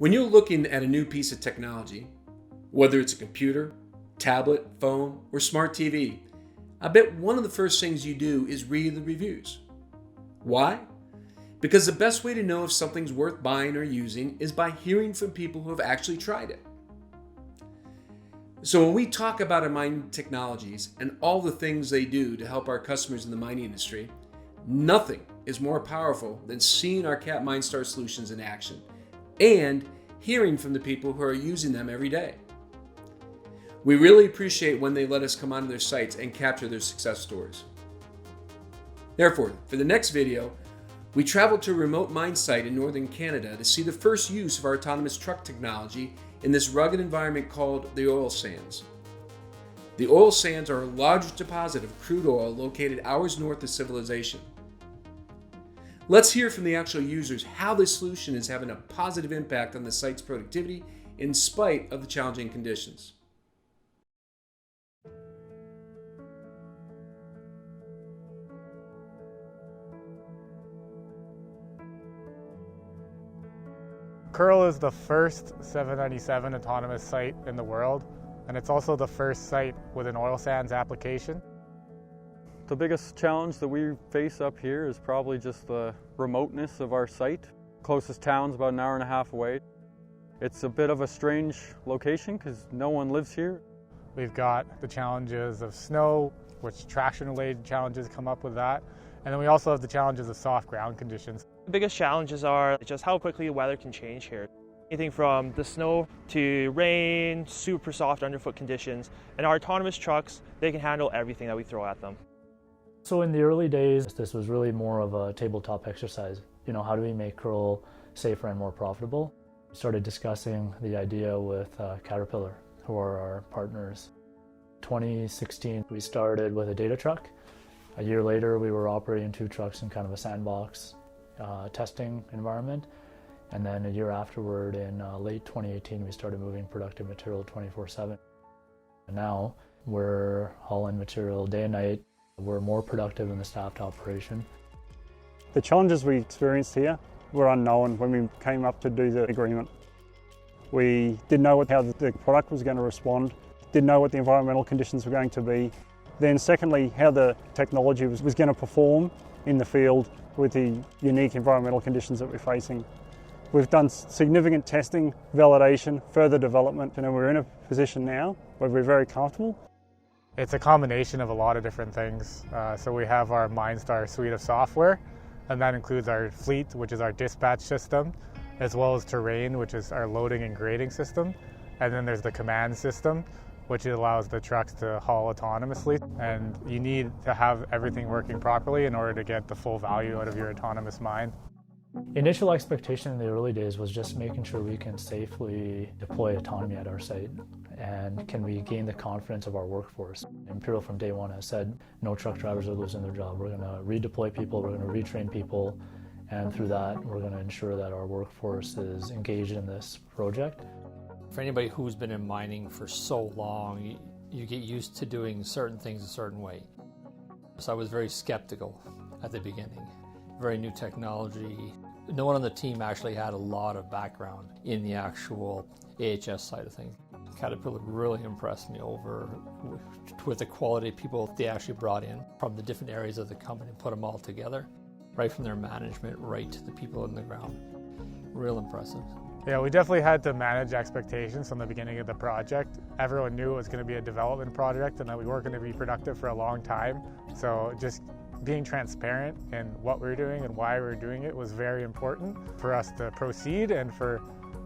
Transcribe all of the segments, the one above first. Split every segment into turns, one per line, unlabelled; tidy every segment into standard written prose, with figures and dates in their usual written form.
When you're looking at a new piece of technology, whether it's a computer, tablet, phone, or smart TV, I bet one of the first things you do is read the reviews. Why? Because the best way to know if something's worth buying or using is by hearing from people who have actually tried it. So when we talk about our mining technologies and all the things they do to help our customers in the mining industry, nothing is more powerful than seeing our Cat MineStar solutions in action and hearing from the people who are using them every day. We really appreciate when they let us come onto their sites and capture their success stories. Therefore, for the next video, we traveled to a remote mine site in northern Canada to see the first use of our autonomous truck technology in this rugged environment called the oil sands. The oil sands are a large deposit of crude oil located hours north of civilization. Let's hear from the actual users how this solution is having a positive impact on the site's productivity in spite of the challenging conditions.
Kearl is the first 797 autonomous site in the world, and it's also the first site with an oil sands application.
The biggest challenge that we face up here is probably just the remoteness of our site. Closest town's about an hour and a half away. It's a bit of a strange location because no one lives here.
We've got the challenges of snow, which traction-related challenges come up with that. And then we also have the challenges of soft ground conditions.
The biggest challenges are just how quickly the weather can change here. Anything from the snow to rain, super soft underfoot conditions. And our autonomous trucks, they can handle everything that we throw at them.
So in the early days, this was really more of a tabletop exercise. How do we make Kearl safer and more profitable? We started discussing the idea with Caterpillar, who are our partners. 2016, we started with a data truck. A year later, we were operating 2 trucks in kind of a sandbox testing environment. And then a year afterward, in late 2018, we started moving productive material 24/7. And now we're hauling material day and night. We're more productive in the staffed operation.
The challenges we experienced here were unknown when we came up to do the agreement. We didn't know how the product was going to respond, didn't know what the environmental conditions were going to be. Then secondly, how the technology was going to perform in the field with the unique environmental conditions that we're facing. We've done significant testing, validation, further development, and we're in a position now where we're very comfortable.
It's a combination of a lot of different things. So we have our MineStar suite of software, and that includes our fleet, which is our dispatch system, as well as terrain, which is our loading and grading system. And then there's the command system, which allows the trucks to haul autonomously. And you need to have everything working properly in order to get the full value out of your autonomous mine.
Initial expectation in the early days was just making sure we can safely deploy autonomy at our site, and can we gain the confidence of our workforce. Imperial from day one has said no truck drivers are losing their job. We're going to redeploy people, we're going to retrain people, and through that we're going to ensure that our workforce is engaged in this project.
For anybody who's been in mining for so long, you get used to doing certain things a certain way. So I was very skeptical at the beginning. Very new technology. No one on the team actually had a lot of background in the actual AHS side of things. Caterpillar really impressed me with the quality of people they actually brought in from the different areas of the company and put them all together, right from their management right to the people on the ground. Real impressive.
Yeah, we definitely had to manage expectations from the beginning of the project. Everyone knew it was going to be a development project and that we weren't going to be productive for a long time. So just being transparent in what we're doing and why we're doing it was very important for us to proceed and for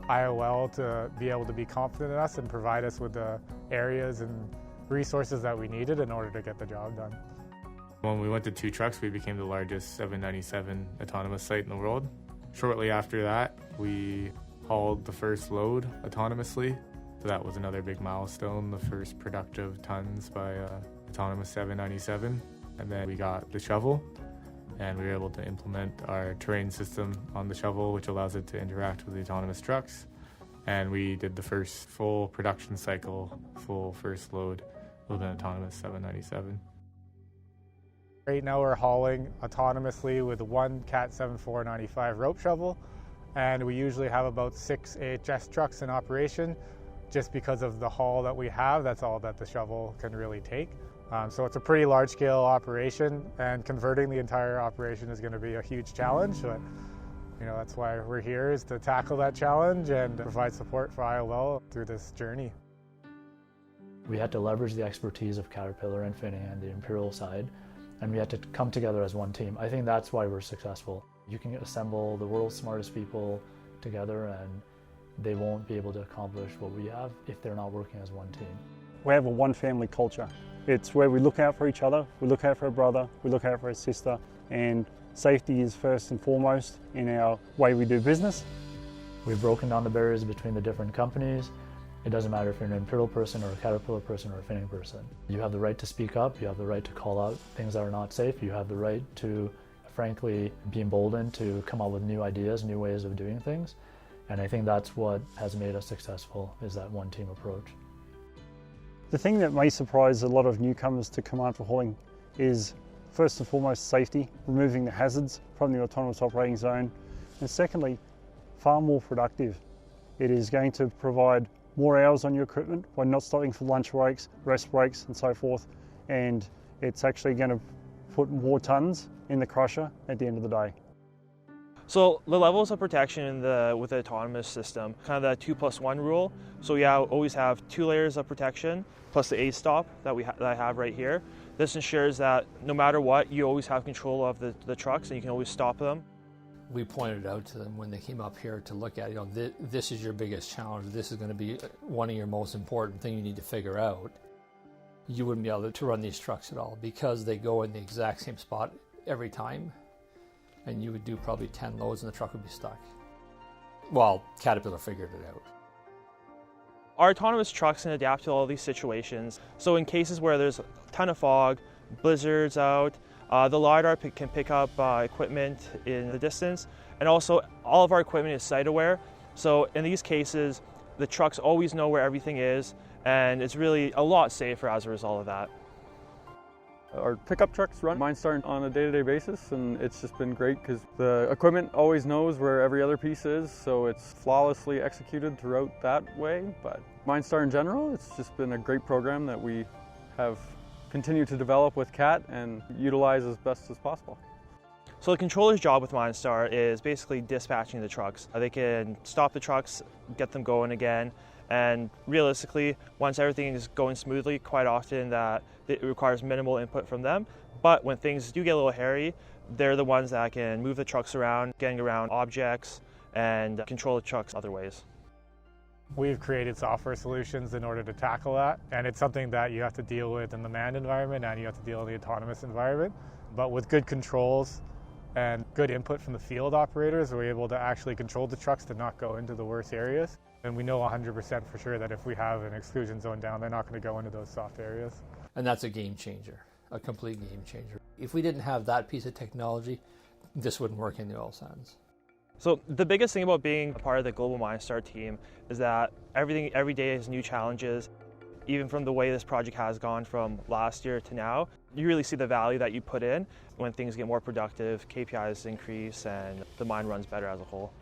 IOL to be able to be confident in us and provide us with the areas and resources that we needed in order to get the job done.
When we went to 2 trucks, we became the largest 797 autonomous site in the world. Shortly after that, we hauled the first load autonomously. So that was another big milestone, the first productive tons by autonomous 797. And then we got the shovel, and we were able to implement our terrain system on the shovel, which allows it to interact with the autonomous trucks. And we did the first full production cycle, full first load with an autonomous 797.
Right now we're hauling autonomously with one Cat 7495 rope shovel and we usually have about 6 AHS trucks in operation. Just because of the haul that we have, that's all that the shovel can really take. So it's a pretty large-scale operation, and converting the entire operation is going to be a huge challenge. But that's why we're here, is to tackle that challenge and provide support for IOL through this journey.
We had to leverage the expertise of Caterpillar and Finning and the Imperial side, and we had to come together as one team. I think that's why we're successful. You can assemble the world's smartest people together, and they won't be able to accomplish what we have if they're not working as one team.
We have a one family culture. It's where we look out for each other, we look out for a brother, we look out for a sister, and safety is first and foremost in our way we do business.
We've broken down the barriers between the different companies. It doesn't matter if you're an Imperial person or a Caterpillar person or a Finning person. You have the right to speak up, you have the right to call out things that are not safe, you have the right to, frankly, be emboldened to come up with new ideas, new ways of doing things. And I think that's what has made us successful, is that one team approach.
The thing that may surprise a lot of newcomers to command for hauling is first and foremost safety, removing the hazards from the autonomous operating zone, and secondly, far more productive. It is going to provide more hours on your equipment by not stopping for lunch breaks, rest breaks and so forth, and it's actually going to put more tons in the crusher at the end of the day.
So the levels of protection with the autonomous system, kind of the 2+1 rule. So we always have 2 layers of protection plus the A-stop that I have right here. This ensures that no matter what, you always have control of the trucks and you can always stop them.
We pointed out to them when they came up here to look at, this is your biggest challenge. This is going to be one of your most important things you need to figure out. You wouldn't be able to run these trucks at all because they go in the exact same spot every time. And you would do probably 10 loads and the truck would be stuck. Well, Caterpillar figured it out.
Our autonomous trucks can adapt to all these situations. So in cases where there's a ton of fog, blizzards out, the LiDAR can pick up equipment in the distance. And also all of our equipment is site aware. So in these cases, the trucks always know where everything is, and it's really a lot safer as a result of that.
Our pickup trucks run MineStar on a day-to-day basis, and it's just been great because the equipment always knows where every other piece is, so it's flawlessly executed throughout that way. But MineStar in general, it's just been a great program that we have continued to develop with Cat and utilize as best as possible.
So the controller's job with MineStar is basically dispatching the trucks. They can stop the trucks, get them going again, and realistically, once everything is going smoothly, quite often that it requires minimal input from them. But when things do get a little hairy, they're the ones that can move the trucks around, getting around objects, and control the trucks other ways.
We've created software solutions in order to tackle that, and it's something that you have to deal with in the manned environment and you have to deal in the autonomous environment. But with good controls and good input from the field operators, we're able to actually control the trucks to not go into the worst areas. And we know 100% for sure that if we have an exclusion zone down, they're not going to go into those soft areas.
And that's a game changer, a complete game changer. If we didn't have that piece of technology, this wouldn't work in the oil sands.
So the biggest thing about being a part of the global MineStar team is that every day has new challenges. Even from the way this project has gone from last year to now, you really see the value that you put in. When things get more productive, KPIs increase, and the mine runs better as a whole.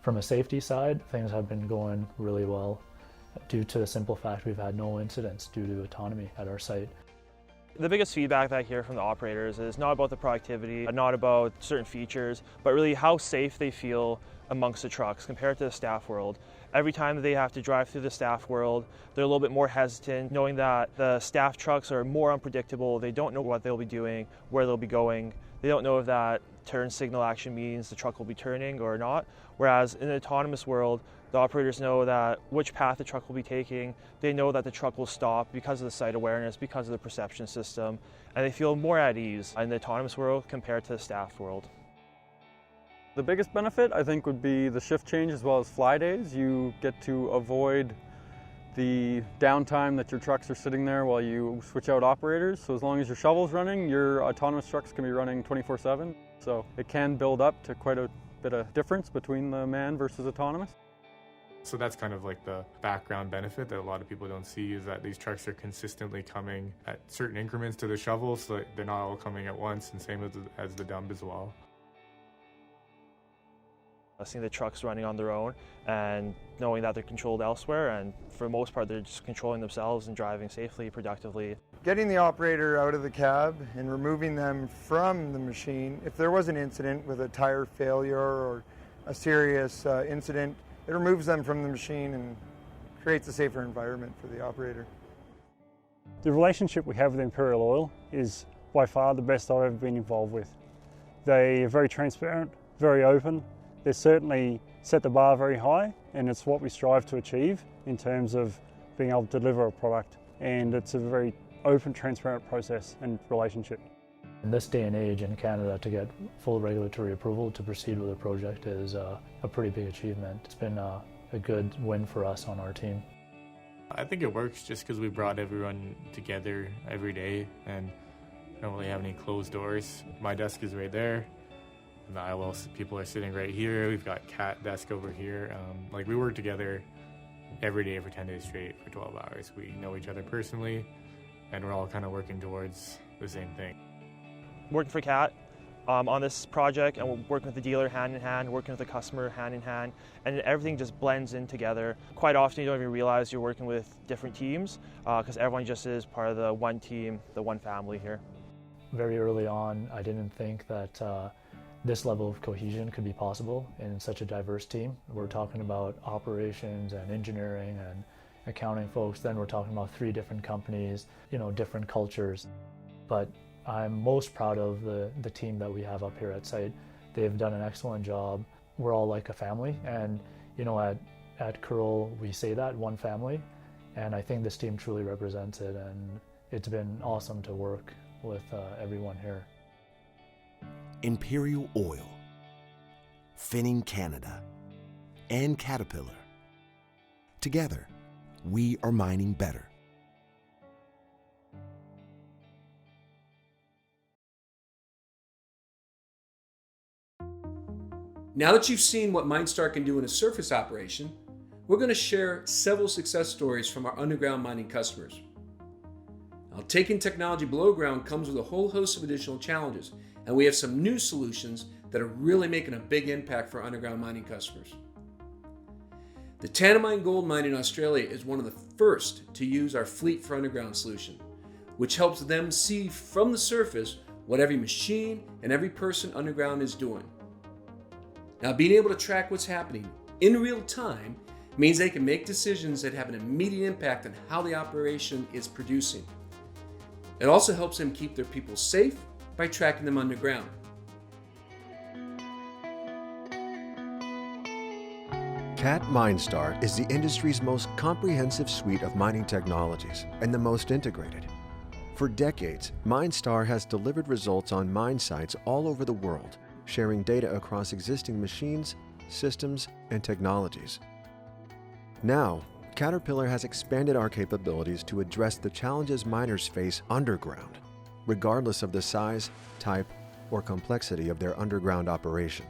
From a safety side, things have been going really well due to the simple fact we've had no incidents due to autonomy at our site.
The biggest feedback that I hear from the operators is not about the productivity, not about certain features, but really how safe they feel amongst the trucks compared to the staff world. Every time they have to drive through the staff world, they're a little bit more hesitant, knowing that the staff trucks are more unpredictable. They don't know what they'll be doing, where they'll be going. They don't know if that turn signal action means the truck will be turning or not. Whereas in the autonomous world, the operators know that which path the truck will be taking. They know that the truck will stop because of the site awareness, because of the perception system, and they feel more at ease in the autonomous world compared to the staff world.
The biggest benefit, I think, would be the shift change as well as fly days. You get to avoid the downtime that your trucks are sitting there while you switch out operators. So as long as your shovel's running, your autonomous trucks can be running 24/7. So it can build up to quite a bit of difference between the manned versus autonomous.
So that's kind of like the background benefit that a lot of people don't see, is that these trucks are consistently coming at certain increments to the shovel, so that they're not all coming at once, and same as the dump as well.
Seeing the trucks running on their own and knowing that they're controlled elsewhere, and for the most part they're just controlling themselves and driving safely, productively.
Getting the operator out of the cab and removing them from the machine, if there was an incident with a tire failure or a serious incident, it removes them from the machine and creates a safer environment for the operator.
The relationship we have with Imperial Oil is by far the best I've ever been involved with. They are very transparent, very open. They certainly set the bar very high, and it's what we strive to achieve in terms of being able to deliver a product. And it's a very open, transparent process and relationship.
In this day and age in Canada, to get full regulatory approval to proceed with a project is a pretty big achievement. It's been a good win for us on our team.
I think it works just because we brought everyone together every day and don't really have any closed doors. My desk is right there. And the ILL people are sitting right here. We've got Cat desk over here. We work together every day for 10 days straight for 12 hours. We know each other personally, and we're all kind of working towards the same thing.
Working for Cat on this project, and we're working with the dealer hand in hand, working with the customer hand in hand, and everything just blends in together. Quite often you don't even realize you're working with different teams because everyone just is part of the one team, the one family here.
Very early on, I didn't think that this level of cohesion could be possible in such a diverse team. We're talking about operations and engineering and accounting folks, then we're talking about 3 different companies, different cultures. But I'm most proud of the team that we have up here at site. They've done an excellent job. We're all like a family, and at Curl we say that, one family, and I think this team truly represents it, and it's been awesome to work with everyone here.
Imperial Oil, Finning Canada, and Caterpillar. Together, we are mining better.
Now that you've seen what MineStar can do in a surface operation, we're going to share several success stories from our underground mining customers. Now, taking technology below ground comes with a whole host of additional challenges, and we have some new solutions that are really making a big impact for underground mining customers. The Tanami Gold Mine in Australia is one of the first to use our Fleet for Underground solution, which helps them see from the surface what every machine and every person underground is doing. Now, being able to track what's happening in real time means they can make decisions that have an immediate impact on how the operation is producing. It also helps them keep their people safe by tracking them underground.
Cat MineStar is the industry's most comprehensive suite of mining technologies and the most integrated. For decades, MineStar has delivered results on mine sites all over the world, sharing data across existing machines, systems, and technologies. Now, Caterpillar has expanded our capabilities to address the challenges miners face underground, regardless of the size, type, or complexity of their underground operation.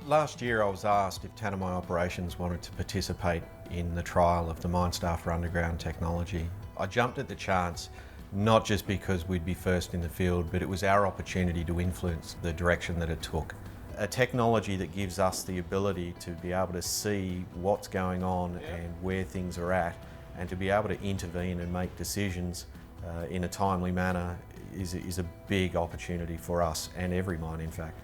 Last year I was asked if Tanami Operations wanted to participate in the trial of the MineStar for underground technology. I jumped at the chance, not just because we'd be first in the field, but it was our opportunity to influence the direction that it took. A technology that gives us the ability to be able to see what's going on and where things are at, and to be able to intervene and make decisions in a timely manner is a big opportunity for us and every mine, in fact.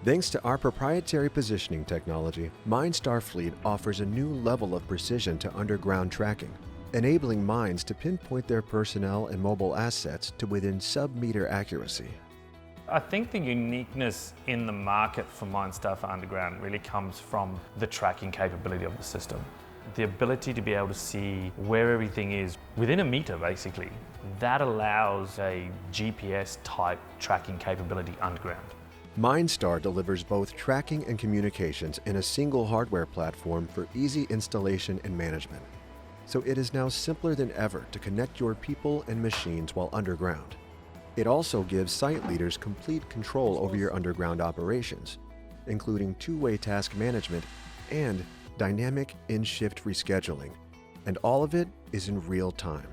Thanks to our proprietary positioning technology, MineStar Fleet offers a new level of precision to underground tracking, enabling mines to pinpoint their personnel and mobile assets to within sub-meter accuracy.
I think the uniqueness in the market for MineStar for underground really comes from the tracking capability of the system. The ability to be able to see where everything is within a meter, basically. That allows a GPS type tracking capability underground.
MineStar delivers both tracking and communications in a single hardware platform for easy installation and management. So it is now simpler than ever to connect your people and machines while underground. It also gives site leaders complete control over your underground operations, including two-way task management and dynamic in-shift rescheduling. And all of it is in real time.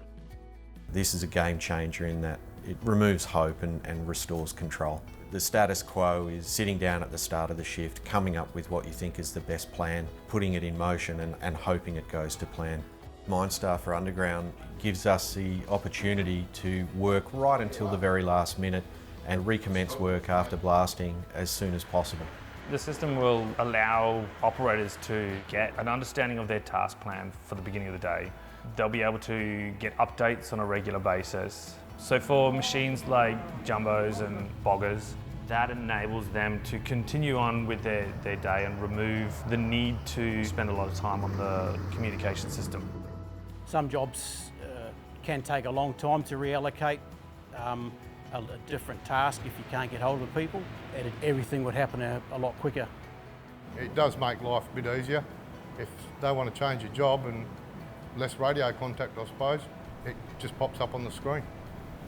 This is a game changer in that it removes hope and restores control. The status quo is sitting down at the start of the shift, coming up with what you think is the best plan, putting it in motion and hoping it goes to plan. MineStar for Underground gives us the opportunity to work right until the very last minute and recommence work after blasting as soon as possible.
The system will allow operators to get an understanding of their task plan for the beginning of the day. They'll be able to get updates on a regular basis. So for machines like jumbos and boggers, that enables them to continue on with their day and remove the need to spend a lot of time on the communication system.
Some jobs can take a long time to reallocate a different task if you can't get hold of people. Everything would happen a lot quicker.
It does make life a bit easier. If they want to change your job and less radio contact, I suppose, it just pops up on the screen.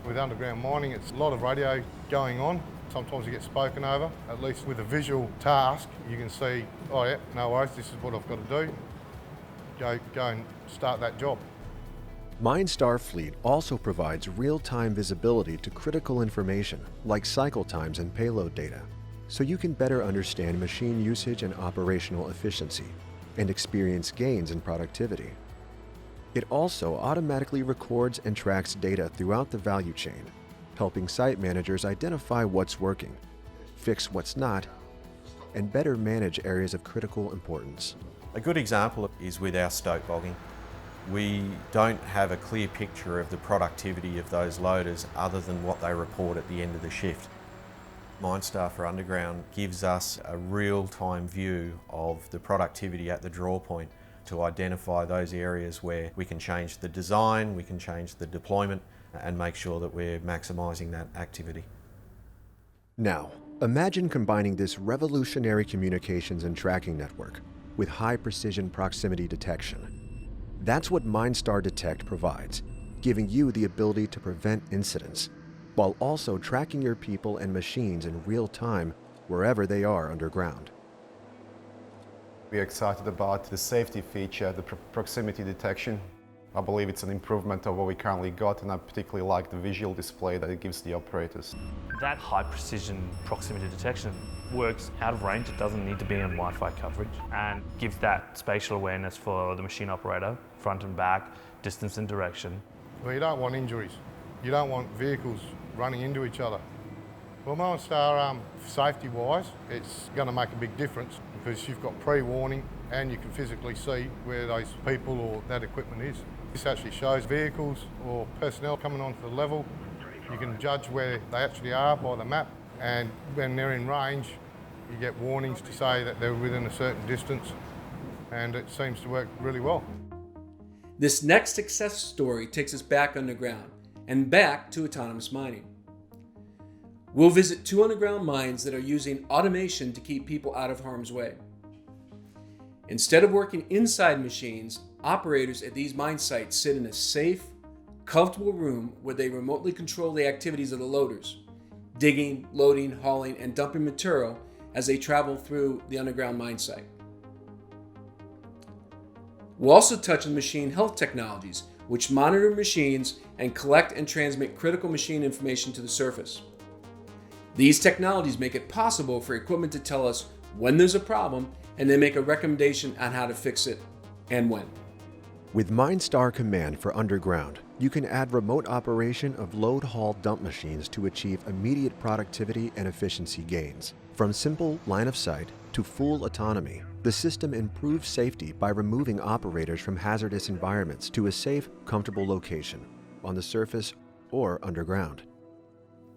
With underground mining, it's a lot of radio going on. Sometimes you get spoken over. At least with a visual task, you can see, oh yeah, no worries, this is what I've got to do. Go and start that job.
MineStar Fleet also provides real-time visibility to critical information like cycle times and payload data, so you can better understand machine usage and operational efficiency and experience gains in productivity. It also automatically records and tracks data throughout the value chain, helping site managers identify what's working, fix what's not, and better manage areas of critical importance.
A good example is with our stope bogging. We don't have a clear picture of the productivity of those loaders other than what they report at the end of the shift. MineStar for Underground gives us a real-time view of the productivity at the draw point to identify those areas where we can change the design, we can change the deployment and make sure that we're maximising that activity.
Now, imagine combining this revolutionary communications and tracking network with high-precision proximity detection. That's what MineStar Detect provides, giving you the ability to prevent incidents, while also tracking your people and machines in real time wherever they are underground.
We're excited about the safety feature, the proximity detection. I believe it's an improvement of what we currently got, and I particularly like the visual display that it gives the operators.
That high precision proximity detection works out of range. It doesn't need to be on Wi-Fi coverage and gives that spatial awareness for the machine operator, front and back, distance and direction.
Well, you don't want injuries. You don't want vehicles running into each other. Well, MineStar, safety-wise, it's going to make a big difference because you've got pre-warning and you can physically see where those people or that equipment is. This actually shows vehicles or personnel coming onto the level. You can judge where they actually are by the map, and when they're in range, you get warnings to say that they're within a certain distance, and it seems to work really well.
This next success story takes us back underground and back to autonomous mining. We'll visit 2 underground mines that are using automation to keep people out of harm's way. Instead of working inside machines, operators at these mine sites sit in a safe, comfortable room where they remotely control the activities of the loaders, digging, loading, hauling, and dumping material as they travel through the underground mine site. We'll also touch on machine health technologies, which monitor machines and collect and transmit critical machine information to the surface. These technologies make it possible for equipment to tell us when there's a problem and then make a recommendation on how to fix it and when.
With MineStar Command for Underground, you can add remote operation of load haul dump machines to achieve immediate productivity and efficiency gains. From simple line of sight to full autonomy, the system improves safety by removing operators from hazardous environments to a safe, comfortable location, on the surface or underground.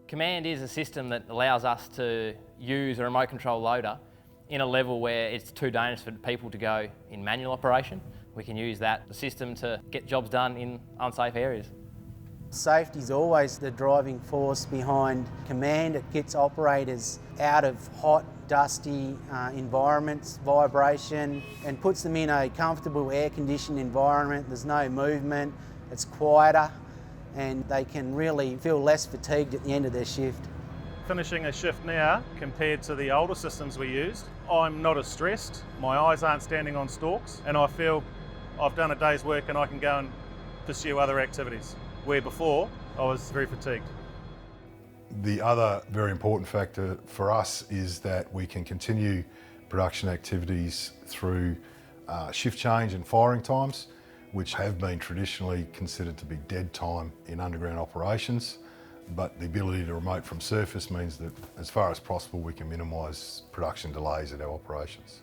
Command is a system that allows us to use a remote control loader in a level where it's too dangerous for people to go in manual operation. We can use that system to get jobs done in unsafe areas.
Safety is always the driving force behind Command. It gets operators out of hot, dusty environments, vibration, and puts them in a comfortable air-conditioned environment. There's no movement, it's quieter, and they can really feel less fatigued at the end of their shift.
Finishing a shift now compared to the older systems we used, I'm not as stressed, my eyes aren't standing on stalks, and I feel I've done a day's work and I can go and pursue other activities, where before I was very fatigued.
The other very important factor for us is that we can continue production activities through shift change and firing times, which have been traditionally considered to be dead time in underground operations. But the ability to remote from surface means that as far as possible we can minimise production delays at our operations.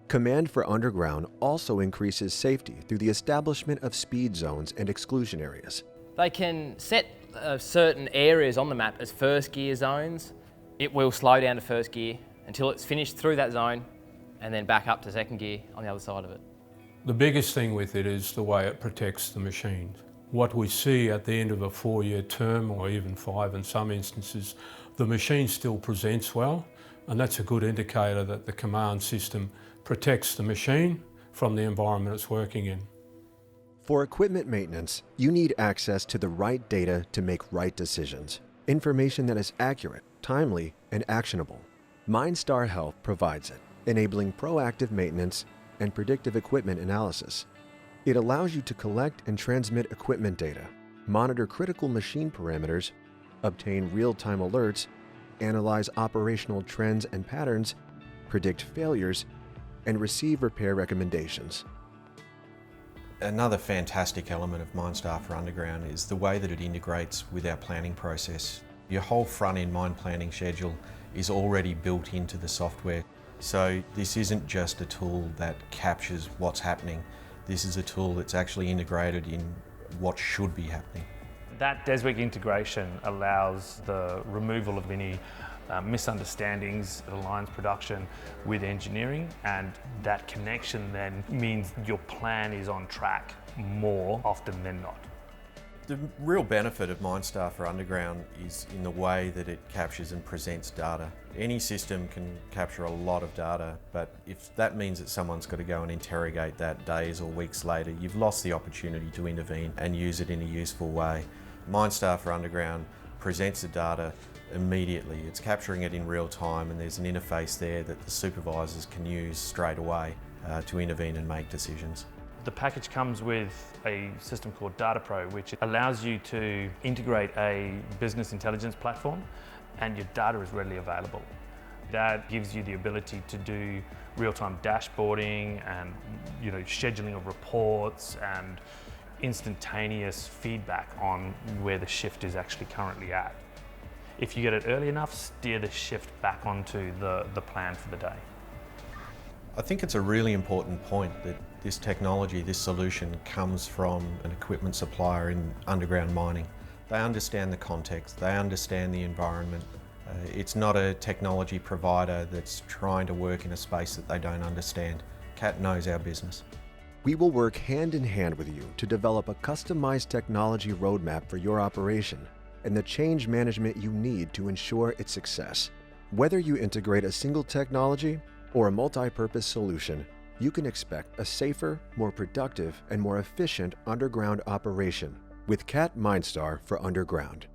Command for underground also increases safety through the establishment of speed zones and exclusion areas.
They can set certain areas on the map as first gear zones. It will slow down to first gear until it's finished through that zone and then back up to second gear on the other side of it.
The biggest thing with it is the way it protects the machines. What we see at the end of a 4-year term, or even 5 in some instances, the machine still presents well, and that's a good indicator that the command system protects the machine from the environment it's working in.
For equipment maintenance, you need access to the right data to make right decisions. Information that is accurate, timely, and actionable. MineStar Health provides it, enabling proactive maintenance and predictive equipment analysis. It allows you to collect and transmit equipment data, monitor critical machine parameters, obtain real-time alerts, analyze operational trends and patterns, predict failures, and receive repair recommendations.
Another fantastic element of MineStar for Underground is the way that it integrates with our planning process. Your whole front-end mine planning schedule is already built into the software. So this isn't just a tool that captures what's happening. This is a tool that's actually integrated in what should be happening.
That DesWeek integration allows the removal of any misunderstandings. It aligns production with engineering, and that connection then means your plan is on track more often than not.
The real benefit of MineStar for Underground is in the way that it captures and presents data. Any system can capture a lot of data, but if that means that someone's got to go and interrogate that days or weeks later, you've lost the opportunity to intervene and use it in a useful way. MineStar for Underground presents the data immediately. It's capturing it in real time, and there's an interface there that the supervisors can use straight away to intervene and make decisions.
The package comes with a system called DataPro, which allows you to integrate a business intelligence platform, and your data is readily available. That gives you the ability to do real-time dashboarding and scheduling of reports and instantaneous feedback on where the shift is actually currently at. If you get it early enough, steer the shift back onto the plan for the day.
I think it's a really important point that this technology, this solution, comes from an equipment supplier in underground mining. They understand the context, they understand the environment. It's not a technology provider that's trying to work in a space that they don't understand. Cat knows our business.
We will work hand in hand with you to develop a customized technology roadmap for your operation and the change management you need to ensure its success. Whether you integrate a single technology or a multi-purpose solution, you can expect a safer, more productive, and more efficient underground operation with Cat MineStar for Underground.